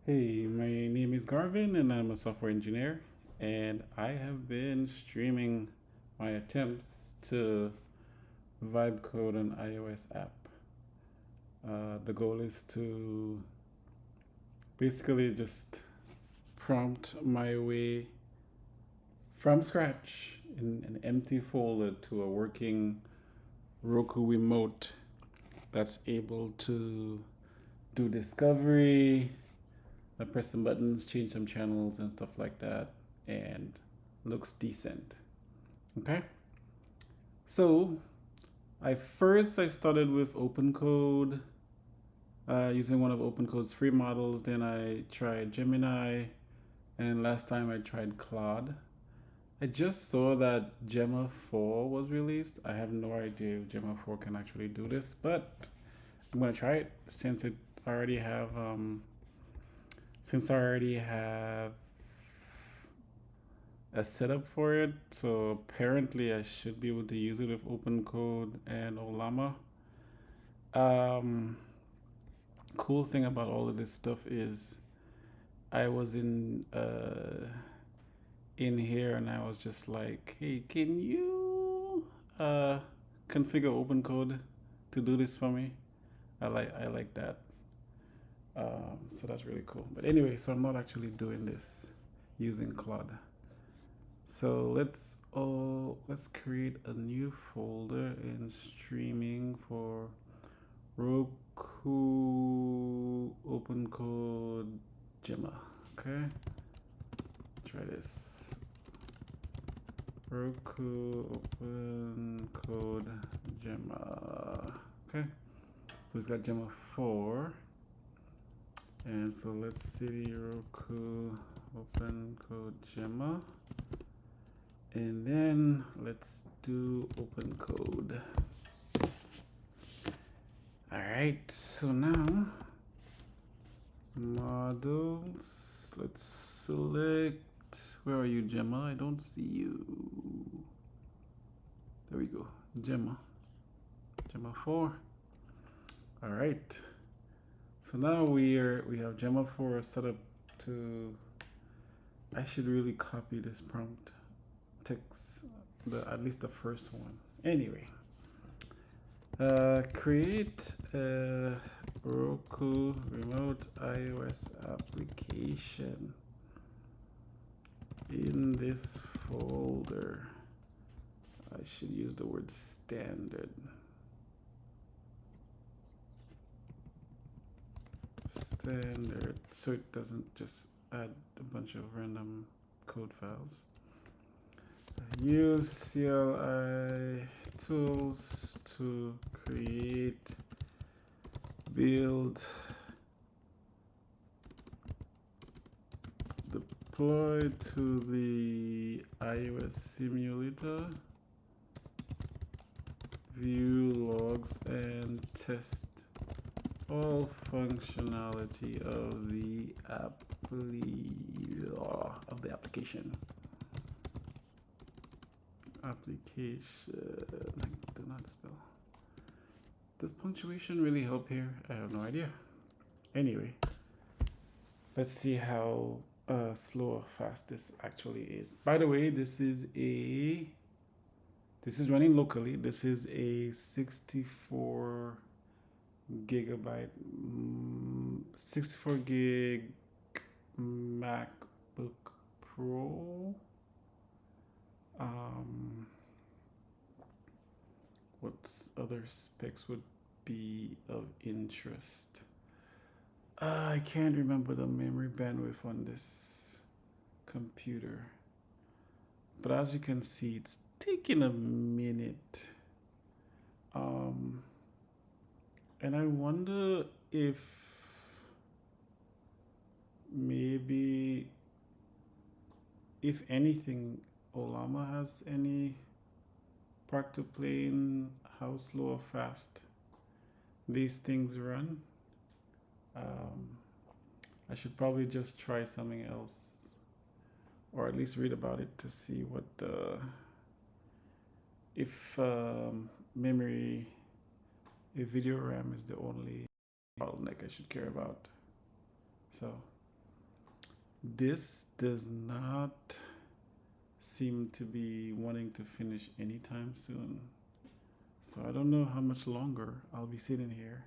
Hey, my name is Garvin and I'm a software engineer, and I have been streaming my attempts to Vivecode an iOS app. The goal is to basically just prompt my way from scratch in an empty folder to a working Roku Remote that's able to do discovery. I press some buttons, change some channels and stuff like that, and looks decent. Okay, so I started with OpenCode, using one of OpenCode's free models. Then I tried Gemini, and last time I tried Claude. I just saw that Gemma 4 was released. I have no idea if Gemma 4 can actually do this, but I'm gonna try it since it already have since I already have a setup for it. So apparently I should be able to use it with OpenCode and Olama. Um, cool thing about all of this stuff is I was in here and I was just like, hey, can you configure OpenCode to do this for me? I like that. So that's really cool. But anyway, so I'm not actually doing this using Claude. So let's create a new folder in streaming for Roku OpenCode Gemma. Okay, try this. Roku OpenCode Gemma. Okay, so it's got Gemma 4. And so let's see Roku OpenCode Gemma. And then let's do OpenCode. All right, so now models, let's select, where are you, Gemma? I don't see you. There we go, Gemma 4. All right, so now we have Gemma 4 set up to, I should really copy this prompt text, at least the first one. Anyway, create a Roku Remote iOS application in this folder. I should use the word standard. Standard, so it doesn't just add a bunch of random code files. Use CLI tools to create, build, deploy to the iOS simulator, view logs, and test all functionality of the application. Application. I don't know how to spell. Does punctuation really help here? I have no idea. Anyway, let's see how slow or fast this actually is. By the way, this is running locally. This is a 64 gigabyte 64 gig MacBook Pro. What other specs would be of interest? I can't remember the memory bandwidth on this computer, but as you can see, it's taking a minute. And I wonder if maybe, if anything, Olama has any part to play in how slow or fast these things run. I should probably just try something else, or at least read about it to see what if memory, if video RAM is the only bottleneck I should care about. So This does not seem to be wanting to finish anytime soon. So I don't know how much longer I'll be sitting here.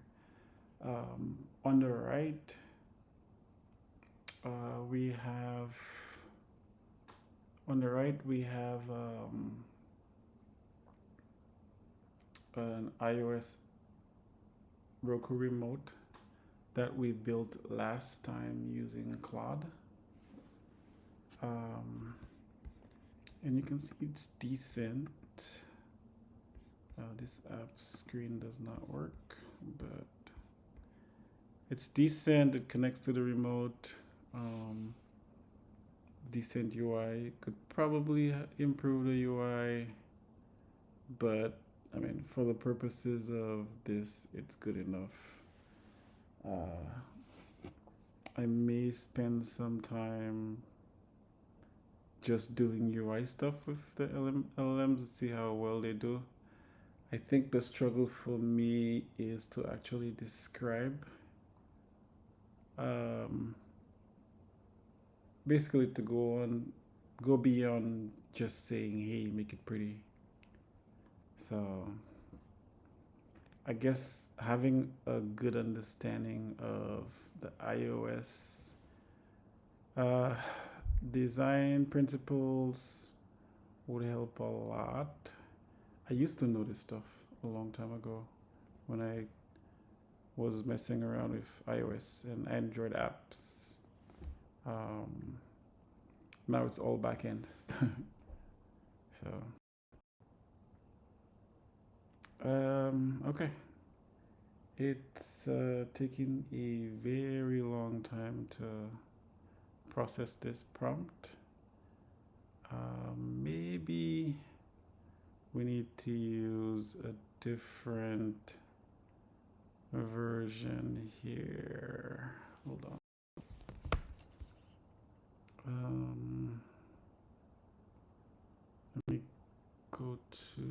On the right, we have an iOS Roku Remote that we built last time using Claude. And you can see it's decent. This app screen does not work, but it's decent. It connects to the remote. Decent UI. Could probably improve the UI, but I mean, for the purposes of this, it's good enough. I may spend some time just doing UI stuff with the LLMs to see how well they do. I think the struggle for me is to actually describe. Basically to go beyond just saying, hey, make it pretty. So I guess having a good understanding of the iOS design principles would help a lot. I used to know this stuff a long time ago when I was messing around with iOS and Android apps. Now it's all back end. So, okay. It's taking a very long time to process this prompt. Maybe we need to use a different version here. Hold on. Let me go to